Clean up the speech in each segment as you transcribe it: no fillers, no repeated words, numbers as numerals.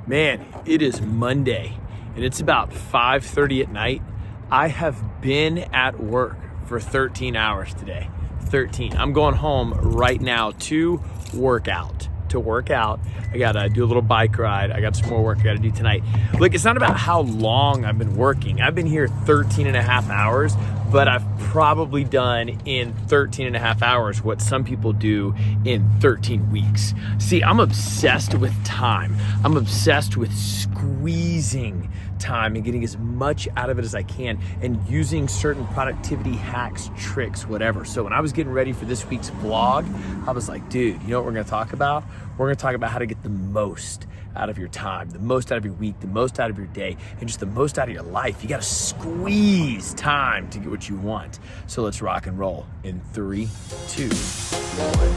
Man, it is Monday and it's about 5:30 at night. I have been at work for 13 hours today. 13. I'm going home right now to work out. I gotta do a little bike ride. I got some more work I gotta do tonight. Look, it's not about how long I've been working. I've been here 13 and a half hours, but I've probably done in 13 and a half hours what some people do in 13 weeks. See, I'm obsessed with time. I'm obsessed with squeezing time and getting as much out of it as I can and using certain productivity hacks, tricks, whatever. So when I was getting ready for this week's vlog, I was like, dude, you know what we're gonna talk about? We're gonna talk about how to get the most out of your time, the most out of your week, the most out of your day, and just the most out of your life. You gotta squeeze time to get what you want. So let's rock and roll in 3, 2, 1.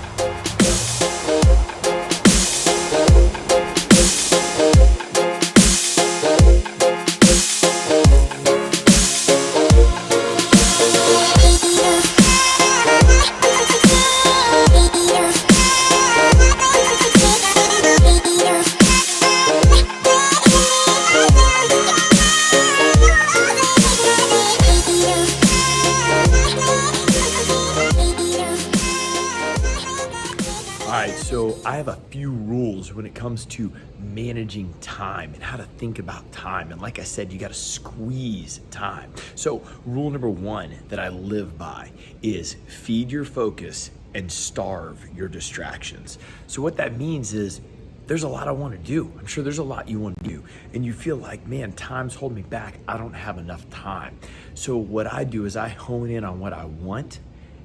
So I have a few rules when it comes to managing time and how to think about time. And like I said, you got to squeeze time. So rule number 1 that I live by is feed your focus and starve your distractions. So what that means is there's a lot I want to do. I'm sure there's a lot you want to do. And you feel like, man, time's holding me back. I don't have enough time. So what I do is I hone in on what I want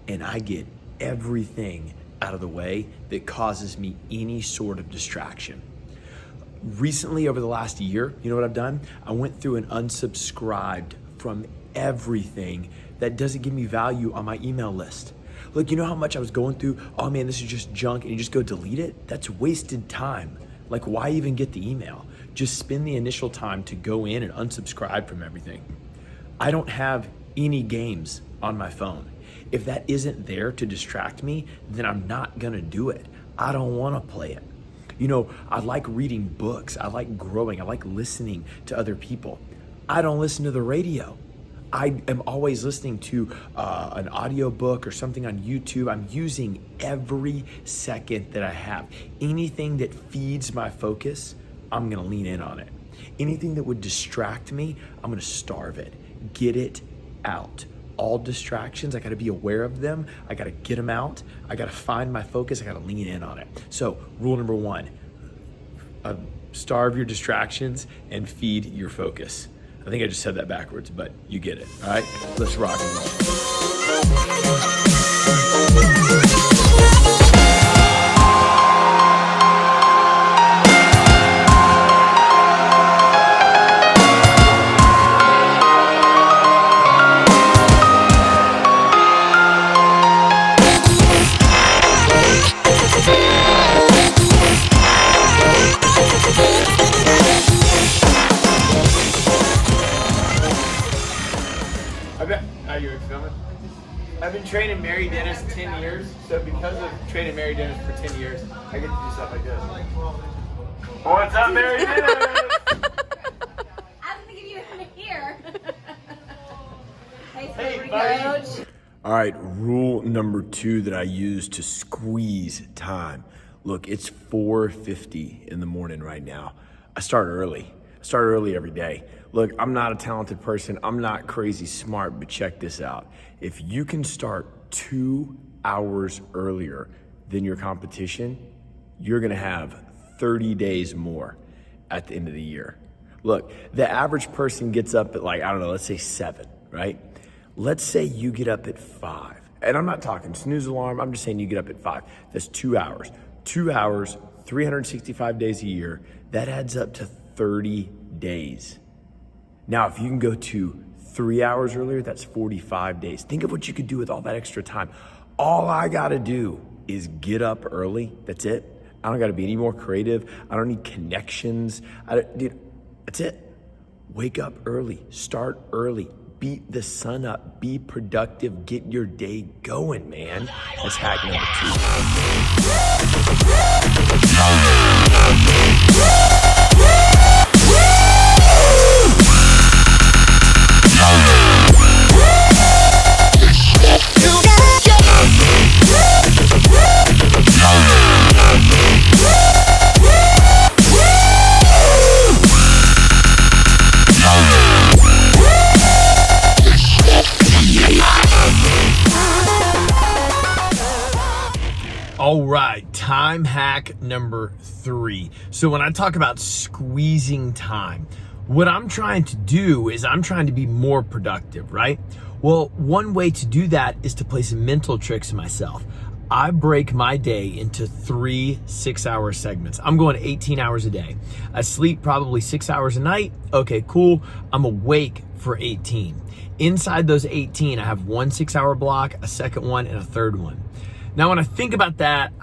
and I get everything out of the way that causes me any sort of distraction. Recently, over the last year, you know what I've done? I went through and unsubscribed from everything that doesn't give me value on my email list. Look, you know how much I was going through, oh man, this is just junk, and you just go delete it? That's wasted time. Like, why even get the email? Just spend the initial time to go in and unsubscribe from everything. I don't have any games on my phone. If that isn't there to distract me, then I'm not gonna do it. I don't wanna play it. You know, I like reading books. I like growing. I like listening to other people. I don't listen to the radio. I am always listening to an audio book or something on YouTube. I'm using every second that I have. Anything that feeds my focus, I'm gonna lean in on it. Anything that would distract me, I'm gonna starve it. Get it out. All distractions, I gotta be aware of them. I gotta get them out. I gotta find my focus. I gotta lean in on it. So rule number 1, starve your distractions and feed your focus. I think I just said that backwards, but you get it, all right? Let's rock and roll. I've been training Mary Dennis 10 years, so because of training Mary Dennis for 10 years, I get to do stuff like this. What's up, Mary Dennis? I'm gonna give you a here. Hey, buddy. Coach. All right, rule number 2 that I use to squeeze time. Look, it's 4:50 in the morning right now. I start early. Every day. Look, I'm not a talented person. I'm not crazy smart, but check this out. If you can start 2 hours earlier than your competition, you're gonna have 30 days more at the end of the year. Look, the average person gets up at let's say 7, right? Let's say you get up at 5. And I'm not talking snooze alarm. I'm just saying you get up at 5. That's 2 hours. 2 hours, 365 days a year. That adds up to 30 days. Now, if you can go to 3 hours earlier, that's 45 days. Think of what you could do with all that extra time. All I gotta do is get up early. That's it. I don't gotta be any more creative. I don't need connections. Dude, that's it. Wake up early, start early, beat the sun up, be productive, get your day going, man. That's hack number 2. right, time hack number 3. So when I talk about squeezing time, what I'm trying to do is I'm trying to be more productive, right? Well, one way to do that is to play some mental tricks on myself. I break my day into 3 6-hour segments. I'm going 18 hours a day. I sleep probably 6 hours a night. Okay, cool. I'm awake for 18. Inside those 18, I have 1 6-hour block, a second one, and a third one. Now, when I think about that,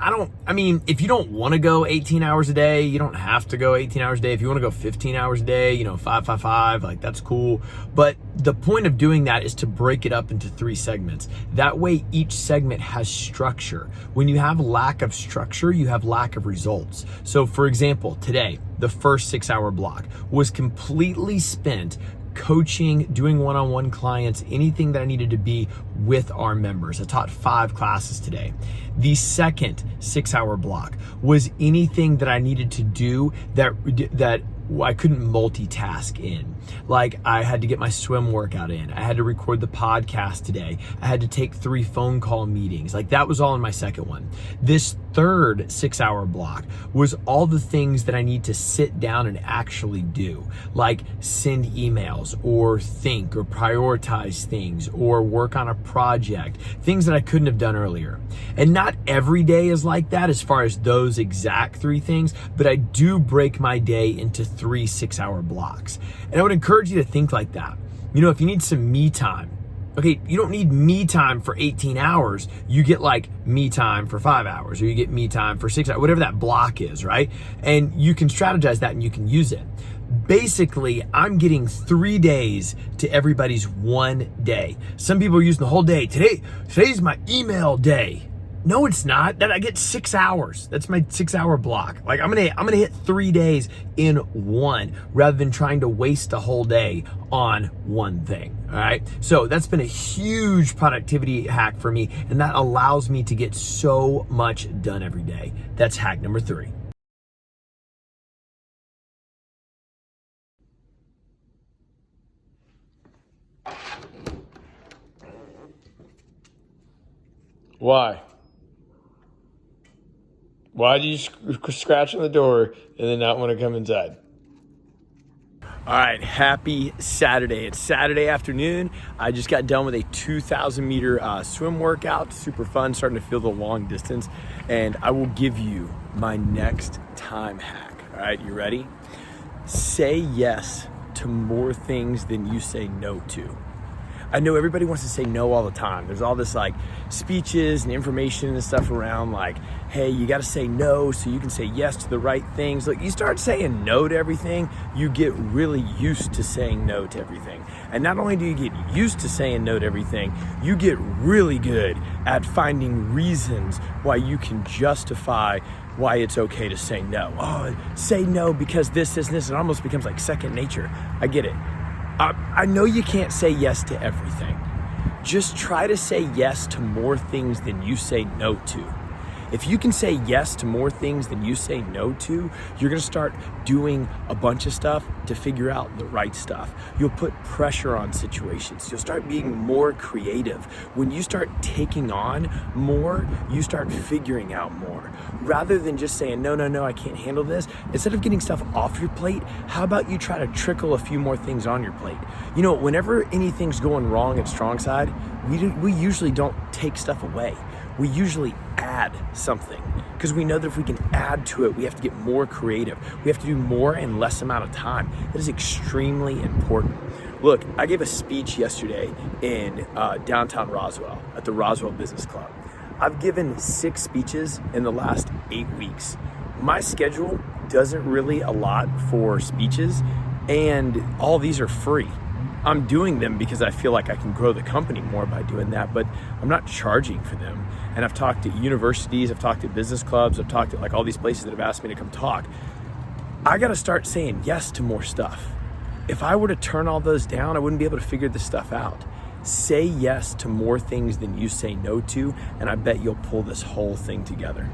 if you don't want to go 18 hours a day, you don't have to go 18 hours a day. If you want to go 15 hours a day, 5, 5, 5, like that's cool. But the point of doing that is to break it up into 3 segments. That way, each segment has structure. When you have lack of structure, you have lack of results. So for example, today, the first 6-hour block was completely spent coaching, doing one-on-one clients, anything that I needed to be with our members. I taught 5 classes today. The second 6-hour block was anything that I needed to do that I couldn't multitask in. Like I had to get my swim workout in. I had to record the podcast today. I had to take 3 phone call meetings. Like that was all in my second one. This third 6-hour block was all the things that I need to sit down and actually do, like send emails or think or prioritize things or work on a project, things that I couldn't have done earlier. And not every day is like that as far as those exact 3 things, but I do break my day into 3 6-hour blocks. And I would encourage you to think like that. If you need some me time, okay, you don't need me time for 18 hours. You get like me time for 5 hours, or you get me time for 6 hours, whatever that block is, right? And you can strategize that and you can use it. Basically, I'm getting 3 days to everybody's 1 day. Some people are using the whole day. Today's my email day. No, it's not. That I get 6 hours. That's my 6-hour block. Like I'm gonna hit 3 days in one rather than trying to waste a whole day on one thing. All right. So that's been a huge productivity hack for me, and that allows me to get so much done every day. That's hack number 3. Why? Why do you scratch on the door and then not want to come inside? All right, happy Saturday. It's Saturday afternoon. I just got done with a 2,000 meter swim workout. Super fun, starting to feel the long distance. And I will give you my next time hack. All right, you ready? Say yes to more things than you say no to. I know everybody wants to say no all the time. There's all this like speeches and information and stuff around like, hey, you got to say no so you can say yes to the right things. Like you start saying no to everything, you get really used to saying no to everything. And not only do you get used to saying no to everything, you get really good at finding reasons why you can justify why it's okay to say no. Oh, say no because this, it almost becomes like second nature. I get it. I know you can't say yes to everything. Just try to say yes to more things than you say no to. If you can say yes to more things than you say no to, you're gonna start doing a bunch of stuff to figure out the right stuff. You'll put pressure on situations. You'll start being more creative. When you start taking on more, you start figuring out more. Rather than just saying, no, I can't handle this, instead of getting stuff off your plate, how about you try to trickle a few more things on your plate? Whenever anything's going wrong at Strong Side, we usually don't take stuff away. We usually add something because we know that if we can add to it, we have to get more creative. We have to do more in less amount of time. That is extremely important. Look, I gave a speech yesterday in downtown Roswell at the Roswell Business Club. I've given 6 speeches in the last 8 weeks. My schedule doesn't really allot for speeches, and all these are free. I'm doing them because I feel like I can grow the company more by doing that, but I'm not charging for them. And I've talked to universities, I've talked to business clubs, I've talked to like all these places that have asked me to come talk. I gotta start saying yes to more stuff. If I were to turn all those down, I wouldn't be able to figure this stuff out. Say yes to more things than you say no to, and I bet you'll pull this whole thing together.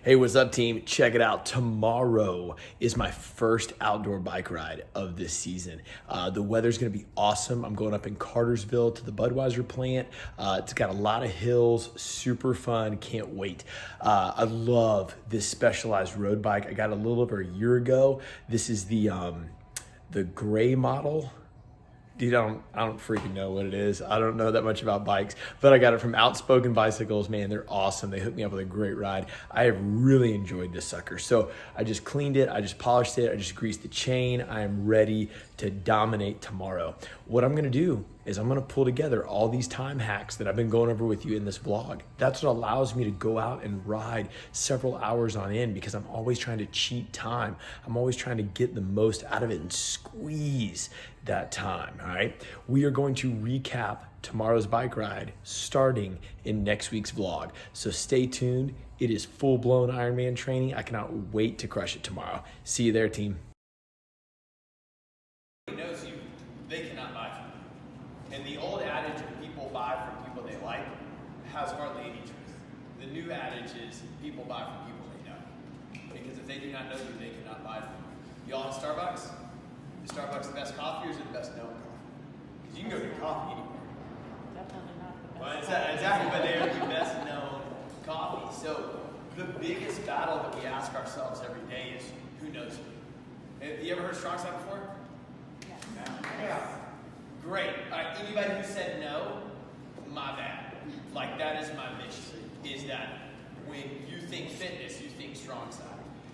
Hey, what's up, team? Check it out. Tomorrow is my first outdoor bike ride of this season. The weather's gonna be awesome. I'm going up in Cartersville to the Budweiser plant. It's got a lot of hills, super fun, can't wait. I love this Specialized road bike. I got it a little over a year ago. This is the gray model. Dude, I don't freaking know what it is. I don't know that much about bikes, but I got it from Outspoken Bicycles. Man, they're awesome. They hooked me up with a great ride. I have really enjoyed this sucker. So I just cleaned it. I just polished it. I just greased the chain. I am ready to dominate tomorrow. What I'm gonna do is I'm gonna pull together all these time hacks that I've been going over with you in this vlog. That's what allows me to go out and ride several hours on end, because I'm always trying to cheat time. I'm always trying to get the most out of it and squeeze that time, all right? We are going to recap tomorrow's bike ride starting in next week's vlog. So stay tuned. It is full-blown Ironman training. I cannot wait to crush it tomorrow. See you there, team. Knows you, they cannot buy from you. And the old adage of people buy from people they like has hardly any truth. The new adage is people buy from people they know. Because if they do not know you, they cannot buy from you. Y'all at Starbucks? Is Starbucks the best coffee, or is it the best known coffee? Because you can go get coffee anywhere. Definitely not the best. Well, exactly, but they are the best known coffee. So the biggest battle that we ask ourselves every day is, who knows you? Have you ever heard strong side before? Yeah. Great. All right, anybody who said no, my bad. Like, that is my mission, is that when you think fitness, you think strong side.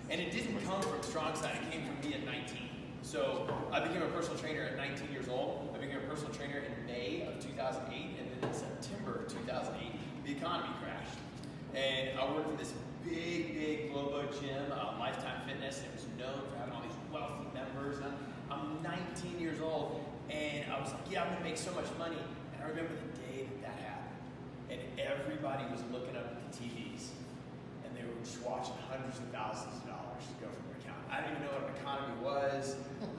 And it didn't come from strong side, it came from me at 19. So I became a personal trainer at 19 years old. I became a personal trainer in May of 2008, and then in September of 2008, the economy crashed. And I worked in this big Globo gym, Lifetime Fitness, and it was known for having all these wealthy members. And I'm 19 years old, and I was like, yeah, I'm gonna make so much money. And I remember the day that happened, and everybody was looking up at the TVs, and they were just watching hundreds of thousands of dollars go from their account. I didn't even know what an economy was.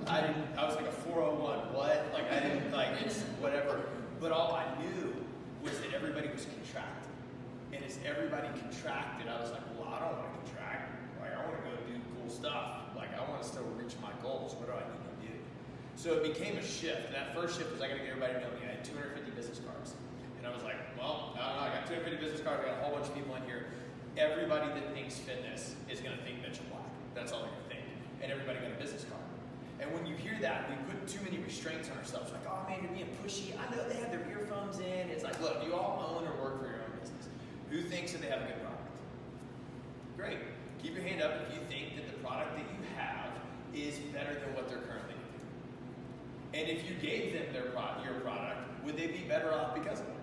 I was like a 401, what? Like, I didn't, like, it's whatever. But all I knew was that everybody was contracting. And as everybody contracted, I was like, well, I don't want to contract. Like, I want to go do cool stuff. Like, I want to still reach my goals. What do I need to do? So it became a shift. And that first shift was, I got to get everybody to know me. I had 250 business cards. And I was like, well, I don't know. I got 250 business cards. I got a whole bunch of people in here. Everybody that thinks fitness is going to think Mitchell Black. That's all they're going to think. And everybody got a business card. And when you hear that, we put too many restraints on ourselves. Like, oh man, you're being pushy. I know they have their earphones in. It's like, look, you all own or work for your own business. Who thinks that they have a good product? Great. Keep your hand up if you think that the product that you have is better than what they're currently doing. And if you gave them your product, would they be better off because of it?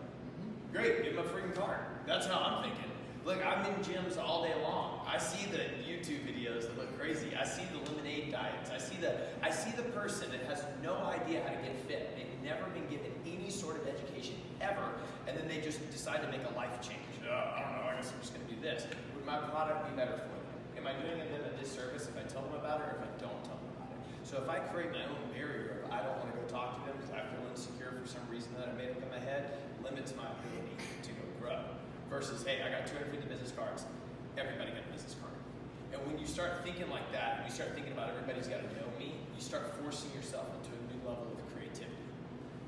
Great, give them a freaking card. That's how I'm thinking. Look, I'm in gyms all day long. I see the YouTube videos that look crazy. I see the lemonade diets. I see the person that has no idea how to get fit. They've never been given any sort of education ever, and then they just decide to make a life change. Oh, I don't know, I guess I'm just gonna do this. Would my product be better for them? Am I doing them a disservice if I tell them about it, or if I don't tell them about it? So if I create my own barrier of I don't want to go talk to them because I feel insecure for some reason that I made up in my head, limits my ability to go grow. Versus, hey, I got 250 business cards. Everybody got a business card. And when you start thinking like that, and you start thinking about everybody's got to know me, you start forcing yourself into a new level of creativity.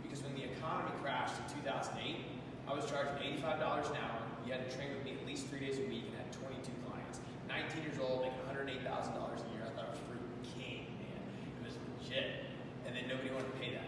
Because when the economy crashed in 2008, I was charging $85 an hour. You had to train with me at least 3 days a week and had 22 clients. 19 years old, making $108,000 a year. I thought I was freaking king, man. It was legit. And then nobody wanted to pay that.